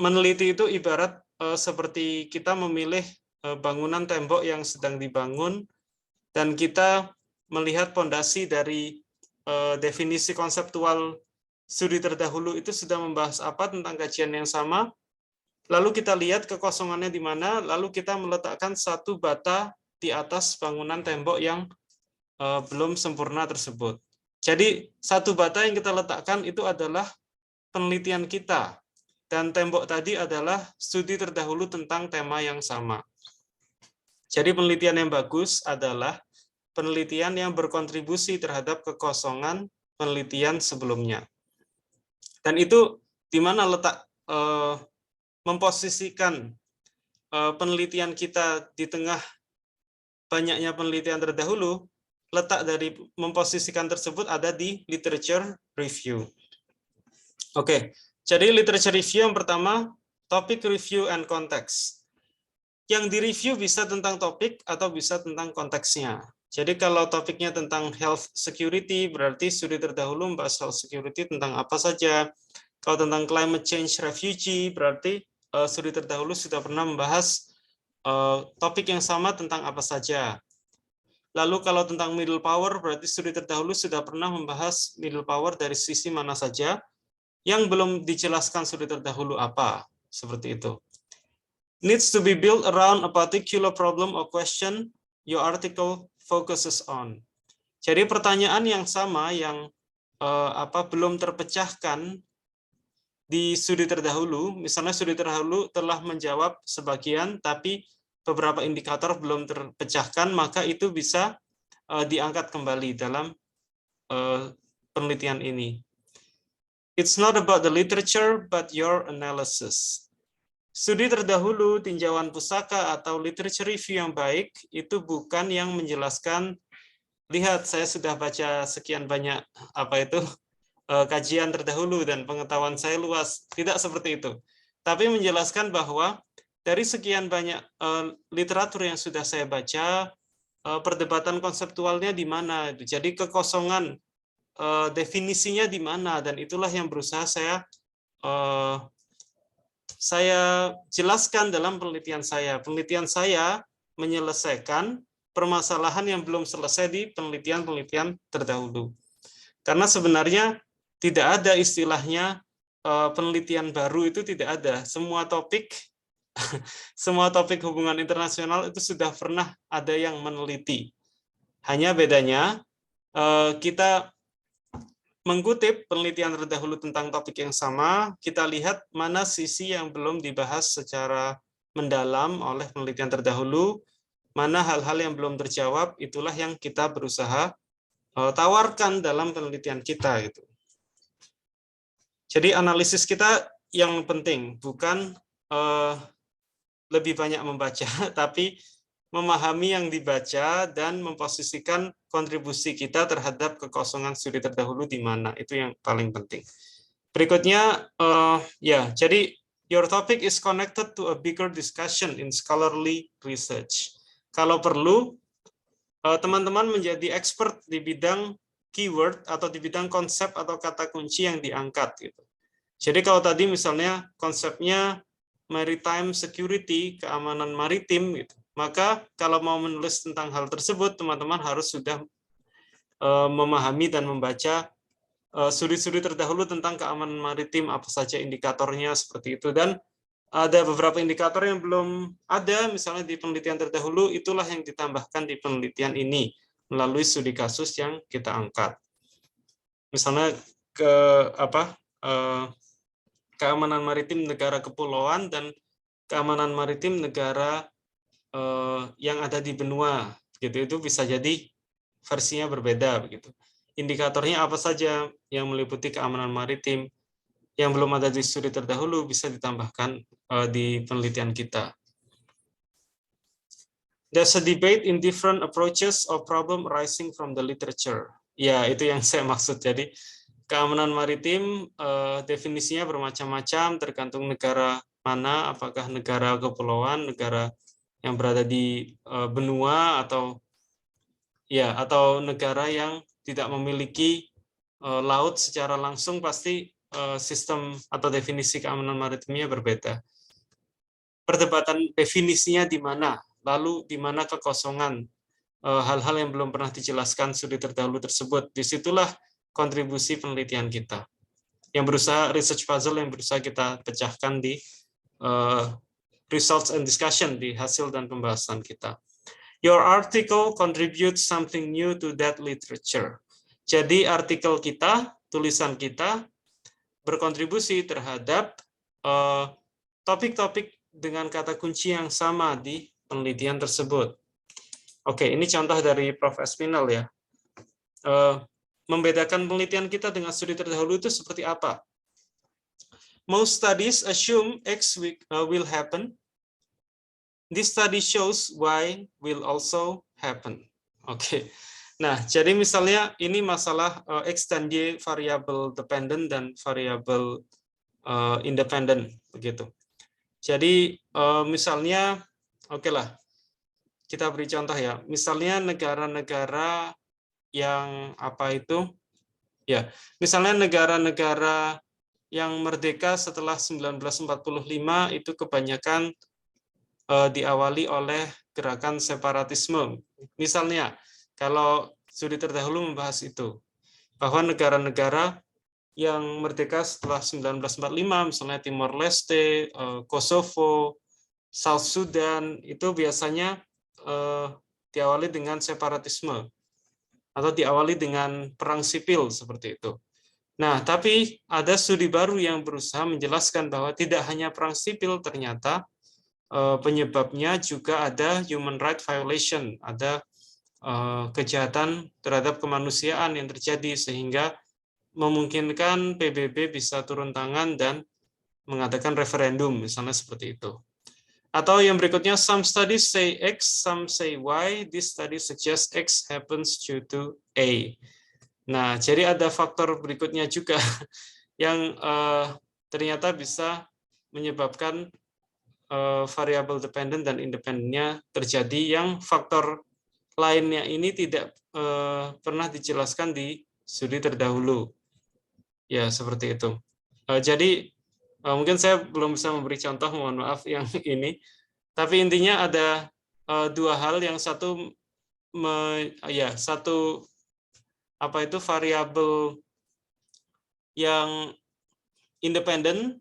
meneliti itu ibarat seperti kita memilih bangunan tembok yang sedang dibangun, dan kita melihat fondasi dari definisi konseptual studi terdahulu itu sudah membahas apa tentang kajian yang sama, lalu kita lihat kekosongannya di mana, lalu kita meletakkan satu bata di atas bangunan tembok yang belum sempurna tersebut. Jadi satu bata yang kita letakkan itu adalah penelitian kita, dan tembok tadi adalah studi terdahulu tentang tema yang sama. Jadi penelitian yang bagus adalah penelitian yang berkontribusi terhadap kekosongan penelitian sebelumnya. Dan itu di mana letak memposisikan penelitian kita di tengah banyaknya penelitian terdahulu, letak dari memposisikan tersebut ada di literature review. Oke, jadi literature review yang pertama, topic review and context. Yang direview bisa tentang topik atau bisa tentang konteksnya. Jadi kalau topiknya tentang health security, berarti studi terdahulu membahas health security tentang apa saja. Kalau tentang climate change refugee, berarti studi terdahulu sudah pernah membahas topik yang sama tentang apa saja. Lalu kalau tentang middle power, berarti studi terdahulu sudah pernah membahas middle power dari sisi mana saja, yang belum dijelaskan studi terdahulu apa, seperti itu. Needs to be built around a particular problem or question your article focuses on. Jadi pertanyaan yang sama yang belum terpecahkan di studi terdahulu, misalnya studi terdahulu telah menjawab sebagian, tapi beberapa indikator belum terpecahkan, maka itu bisa diangkat kembali dalam penelitian ini. It's not about the literature, but your analysis. Studi terdahulu, tinjauan pusaka, atau literature review yang baik, itu bukan yang menjelaskan, lihat saya sudah baca sekian banyak kajian terdahulu dan pengetahuan saya luas. Tidak seperti itu. Tapi menjelaskan bahwa dari sekian banyak literatur yang sudah saya baca, perdebatan konseptualnya di mana. Jadi kekosongan definisinya di mana, dan itulah yang berusaha saya jelaskan dalam penelitian saya. Penelitian saya menyelesaikan permasalahan yang belum selesai di penelitian-penelitian terdahulu. Karena sebenarnya tidak ada istilahnya penelitian baru, itu tidak ada. Semua topik hubungan internasional itu sudah pernah ada yang meneliti. Hanya bedanya kita mengutip penelitian terdahulu tentang topik yang sama, kita lihat mana sisi yang belum dibahas secara mendalam oleh penelitian terdahulu, mana hal-hal yang belum terjawab, itulah yang kita berusaha tawarkan dalam penelitian kita. Gitu. Jadi analisis kita yang penting, bukan lebih banyak membaca, tapi memahami yang dibaca dan memposisikan kontribusi kita terhadap kekosongan studi terdahulu di mana. Itu yang paling penting. Berikutnya, jadi your topic is connected to a bigger discussion in scholarly research. Kalau perlu, teman-teman menjadi expert di bidang keyword atau di bidang konsep atau kata kunci yang diangkat. Gitu. Jadi kalau tadi misalnya konsepnya maritime security, keamanan maritim, gitu. Maka kalau mau menulis tentang hal tersebut, teman-teman harus sudah memahami dan membaca studi-studi terdahulu tentang keamanan maritim, apa saja indikatornya, seperti itu. Dan ada beberapa indikator yang belum ada, misalnya di penelitian terdahulu, itulah yang ditambahkan di penelitian ini, melalui studi kasus yang kita angkat. Misalnya keamanan maritim negara kepulauan dan keamanan maritim negara yang ada di benua, gitu, itu bisa jadi versinya berbeda, begitu. Indikatornya apa saja yang meliputi keamanan maritim yang belum ada di studi terdahulu bisa ditambahkan di penelitian kita. There's a debate in different approaches or problem arising from the literature. Ya, itu yang saya maksud. Jadi keamanan maritim definisinya bermacam-macam tergantung negara mana, apakah negara kepulauan, negara yang berada di benua, atau negara yang tidak memiliki laut secara langsung, pasti sistem atau definisi keamanan maritimnya berbeda. Perdebatan definisinya di mana, lalu di mana kekosongan hal-hal yang belum pernah dijelaskan studi terdahulu tersebut. Disitulah kontribusi penelitian kita, yang berusaha research puzzle yang berusaha kita pecahkan di results and discussion, di hasil dan pembahasan kita. Your article contributes something new to that literature. Jadi artikel kita, tulisan kita, berkontribusi terhadap topik-topik dengan kata kunci yang sama di penelitian tersebut. Oke, ini contoh dari Prof. Espinal ya. Membedakan penelitian kita dengan studi terdahulu itu seperti apa? Most studies assume X will happen. This study shows Y will also happen. Oke. Nah, jadi misalnya ini masalah X dan Y variabel dependent dan variabel independent begitu. Jadi misalnya, oke lah, kita beri contoh ya. Misalnya negara-negara yang apa itu? Ya, misalnya negara-negara yang merdeka setelah 1945 itu kebanyakan diawali oleh gerakan separatisme. Misalnya, kalau studi terdahulu membahas itu, bahwa negara-negara yang merdeka setelah 1945, misalnya Timor Leste, Kosovo, South Sudan, itu biasanya diawali dengan separatisme atau diawali dengan perang sipil seperti itu. Nah, tapi ada studi baru yang berusaha menjelaskan bahwa tidak hanya perang sipil, ternyata penyebabnya juga ada human right violation, ada kejahatan terhadap kemanusiaan yang terjadi sehingga memungkinkan PBB bisa turun tangan dan mengadakan referendum, misalnya seperti itu. Atau yang berikutnya, some studies say X, some say Y. This study suggests X happens due to A. Nah, jadi ada faktor berikutnya juga yang ternyata bisa menyebabkan variabel dependent dan independennya terjadi, yang faktor lainnya ini tidak pernah dijelaskan di studi terdahulu. Ya, seperti itu. Jadi mungkin saya belum bisa memberi contoh, mohon maaf yang ini. Tapi intinya ada dua hal, yang satu satu apa itu variabel yang independen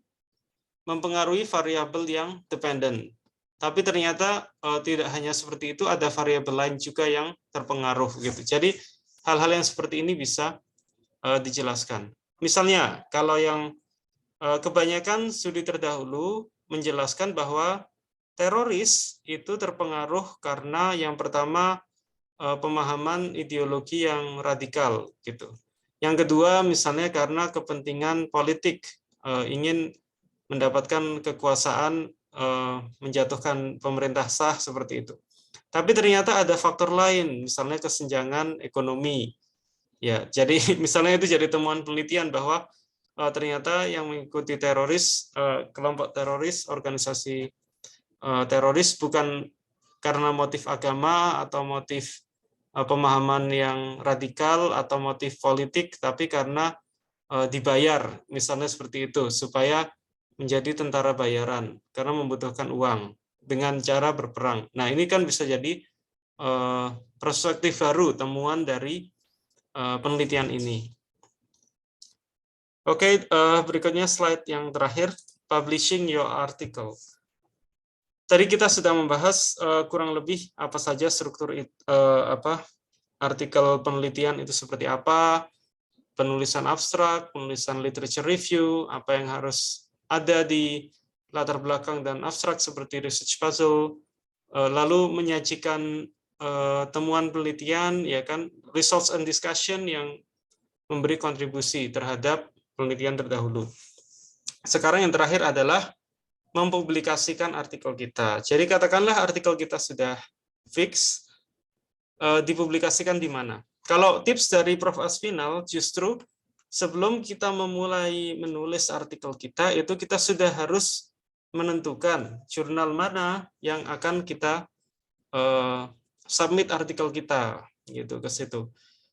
mempengaruhi variabel yang dependent. Tapi ternyata tidak hanya seperti itu, ada variabel lain juga yang terpengaruh gitu. Jadi hal-hal yang seperti ini bisa dijelaskan. Misalnya kalau yang kebanyakan studi terdahulu menjelaskan bahwa teroris itu terpengaruh karena yang pertama pemahaman ideologi yang radikal gitu. Yang kedua misalnya karena kepentingan politik, ingin mendapatkan kekuasaan, menjatuhkan pemerintah sah seperti itu. Tapi ternyata ada faktor lain, misalnya kesenjangan ekonomi. Ya, jadi misalnya itu jadi temuan penelitian bahwa ternyata yang mengikuti teroris, kelompok teroris, organisasi teroris bukan karena motif agama atau motif pemahaman yang radikal atau motif politik, tapi karena dibayar, misalnya seperti itu, supaya menjadi tentara bayaran karena membutuhkan uang dengan cara berperang. Nah, ini kan bisa jadi perspektif baru, temuan dari penelitian ini. Oke, berikutnya slide yang terakhir, publishing your article. Tadi kita sudah membahas kurang lebih apa saja struktur artikel penelitian itu seperti apa, penulisan abstrak, penulisan literature review, apa yang harus ada di latar belakang dan abstrak seperti research puzzle, lalu menyajikan temuan penelitian, ya kan, results and discussion yang memberi kontribusi terhadap penelitian terdahulu. Sekarang yang terakhir adalah mempublikasikan artikel kita. Jadi katakanlah artikel kita sudah fix, dipublikasikan di mana? Kalau tips dari Prof. Asfinal, justru sebelum kita memulai menulis artikel kita, itu kita sudah harus menentukan jurnal mana yang akan kita submit artikel kita, gitu ke situ.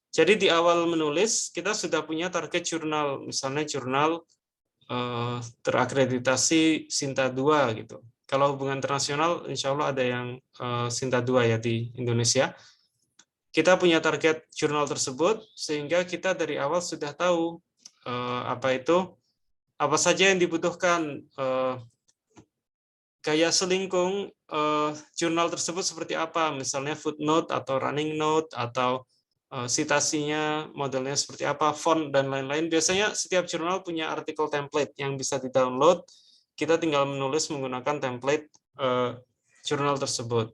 Jadi di awal menulis kita sudah punya target jurnal, misalnya jurnal terakreditasi Sinta 2 gitu. Kalau hubungan internasional, insya Allah ada yang Sinta 2 ya di Indonesia. Kita punya target jurnal tersebut sehingga kita dari awal sudah tahu apa saja yang dibutuhkan, gaya selingkung jurnal tersebut seperti apa, misalnya footnote atau running note atau citasinya modelnya seperti apa, font dan lain-lain. Biasanya setiap jurnal punya artikel template yang bisa di-download. Kita tinggal menulis menggunakan template jurnal tersebut.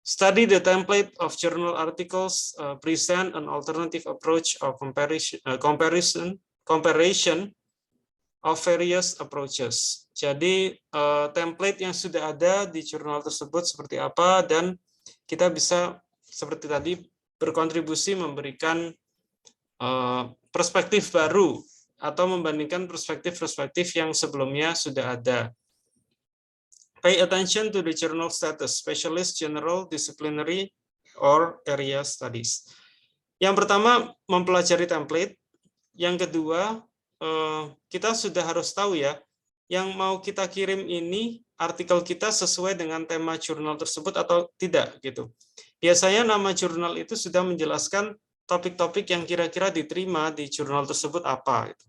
Study the template of journal articles, present an alternative approach of comparison of various approaches. Jadi template yang sudah ada di jurnal tersebut seperti apa, dan kita bisa seperti tadi berkontribusi memberikan perspektif baru atau membandingkan perspektif-perspektif yang sebelumnya sudah ada. Pay attention to the journal status, specialist, general, disciplinary, or area studies. Yang pertama, mempelajari template. Yang kedua, kita sudah harus tahu ya, yang mau kita kirim ini artikel kita sesuai dengan tema jurnal tersebut atau tidak gitu. Biasanya nama jurnal itu sudah menjelaskan topik-topik yang kira-kira diterima di jurnal tersebut apa. Gitu.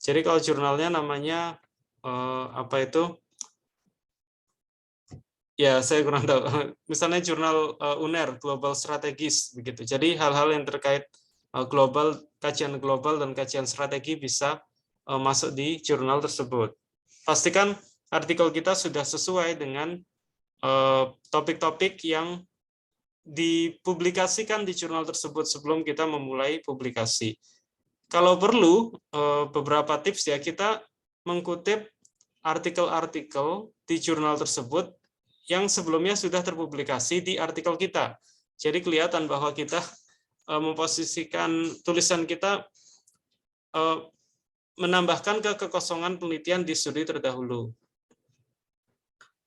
Jadi kalau jurnalnya namanya apa itu? Ya, saya kurang tahu. Misalnya jurnal UNER, Global Strategis, begitu. Jadi hal-hal yang terkait global, kajian global dan kajian strategi bisa masuk di jurnal tersebut. Pastikan artikel kita sudah sesuai dengan topik-topik yang dipublikasikan di jurnal tersebut sebelum kita memulai publikasi. Kalau perlu, beberapa tips ya, kita mengutip artikel-artikel di jurnal tersebut yang sebelumnya sudah terpublikasi di artikel kita. Jadi kelihatan bahwa kita memposisikan tulisan kita menambahkan kekosongan penelitian di studi terdahulu.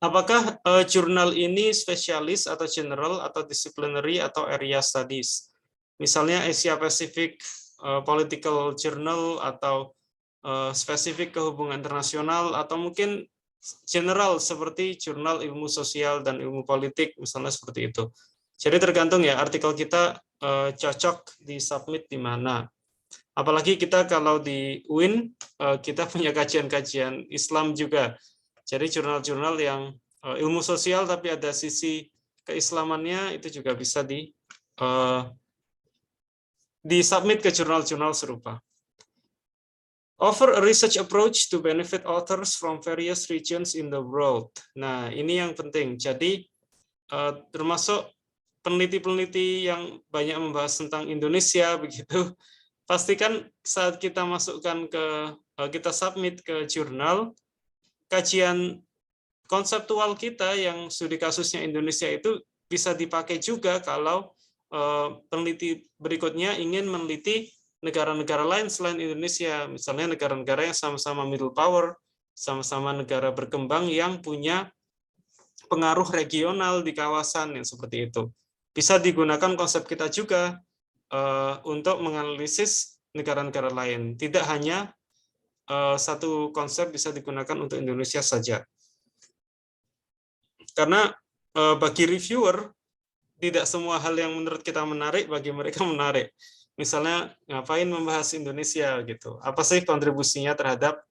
Apakah jurnal ini spesialis atau general atau disciplinary atau area studies? Misalnya Asia Pacific Political Journal atau spesifik ke hubungan internasional atau mungkin general seperti jurnal ilmu sosial dan ilmu politik, misalnya seperti itu. Jadi tergantung ya artikel kita cocok di submit di mana. Apalagi kita kalau di UIN kita punya kajian-kajian Islam juga. Jadi jurnal-jurnal yang ilmu sosial tapi ada sisi keislamannya itu juga bisa di submit ke jurnal-jurnal serupa. Offer a research approach to benefit authors from various regions in the world. Nah, ini yang penting. Jadi, termasuk peneliti-peneliti yang banyak membahas tentang Indonesia, begitu. Pastikan saat kita masukkan kita submit ke jurnal, kajian konseptual kita yang studi kasusnya Indonesia itu bisa dipakai juga kalau peneliti berikutnya ingin meneliti negara-negara lain selain Indonesia, misalnya negara-negara yang sama-sama middle power, sama-sama negara berkembang yang punya pengaruh regional di kawasan yang seperti itu. Bisa digunakan konsep kita juga untuk menganalisis negara-negara lain. Tidak hanya satu konsep bisa digunakan untuk Indonesia saja. Karena bagi reviewer, tidak semua hal yang menurut kita menarik, bagi mereka menarik. Misalnya ngapain membahas Indonesia gitu? Apa sih kontribusinya terhadap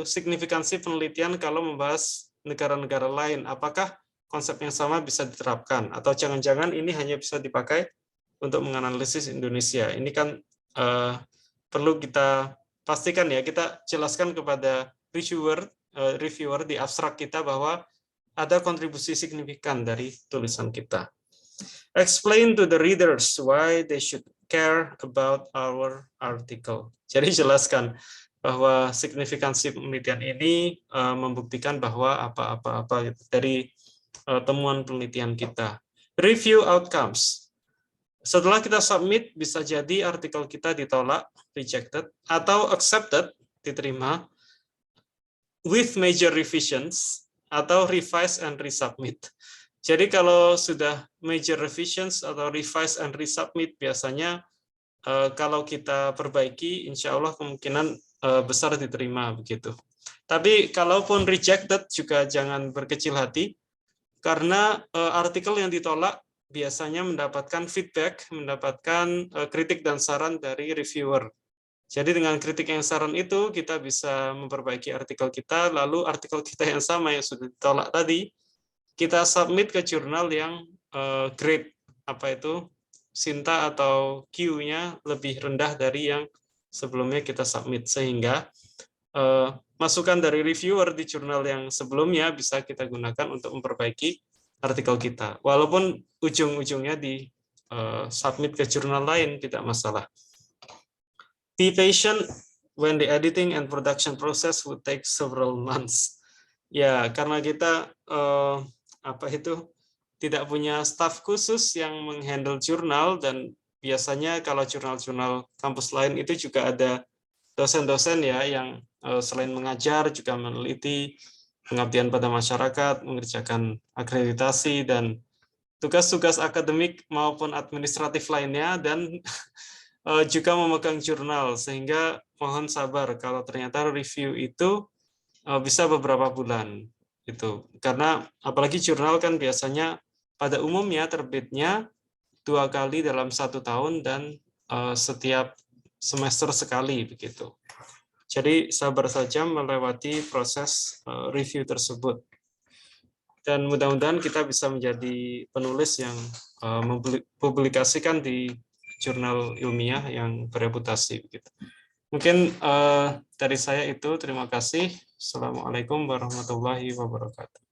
signifikansi penelitian kalau membahas negara-negara lain? Apakah konsep yang sama bisa diterapkan? Atau jangan-jangan ini hanya bisa dipakai untuk menganalisis Indonesia? Ini kan perlu kita pastikan ya, kita jelaskan kepada reviewer di abstrak kita bahwa ada kontribusi signifikan dari tulisan kita. Explain to the readers why they should care about our article. Jadi jelaskan bahwa signifikansi penelitian ini membuktikan bahwa apa-apa dari temuan penelitian kita. Review outcomes. Setelah kita submit, bisa jadi artikel kita ditolak, rejected, atau accepted, diterima, with major revisions, atau revise and resubmit. Jadi kalau sudah major revisions atau revise and resubmit, biasanya kalau kita perbaiki, insya Allah kemungkinan besar diterima begitu. Tapi kalaupun rejected juga jangan berkecil hati, karena artikel yang ditolak biasanya mendapatkan feedback, mendapatkan kritik dan saran dari reviewer. Jadi dengan kritik yang saran itu kita bisa memperbaiki artikel kita, lalu artikel kita yang sama yang sudah ditolak tadi, kita submit ke jurnal yang grade Sinta atau Q-nya lebih rendah dari yang sebelumnya kita submit, sehingga masukan dari reviewer di jurnal yang sebelumnya bisa kita gunakan untuk memperbaiki artikel kita. Walaupun ujung-ujungnya di submit ke jurnal lain tidak masalah. Be patient when the editing and production process would take several months. Ya, karena kita tidak punya staf khusus yang menghandle jurnal, dan biasanya kalau jurnal-jurnal kampus lain itu juga ada dosen-dosen ya yang selain mengajar juga meneliti, pengabdian pada masyarakat, mengerjakan akreditasi dan tugas-tugas akademik maupun administratif lainnya, dan juga memegang jurnal, sehingga mohon sabar kalau ternyata review itu bisa beberapa bulan itu, karena apalagi jurnal kan biasanya pada umumnya terbitnya 2 kali dalam 1 tahun dan setiap semester sekali begitu. Jadi sabar saja melewati proses review tersebut, dan mudah-mudahan kita bisa menjadi penulis yang mempublikasikan di jurnal ilmiah yang bereputasi begitu. Mungkin dari saya itu, terima kasih. Assalamualaikum warahmatullahi wabarakatuh.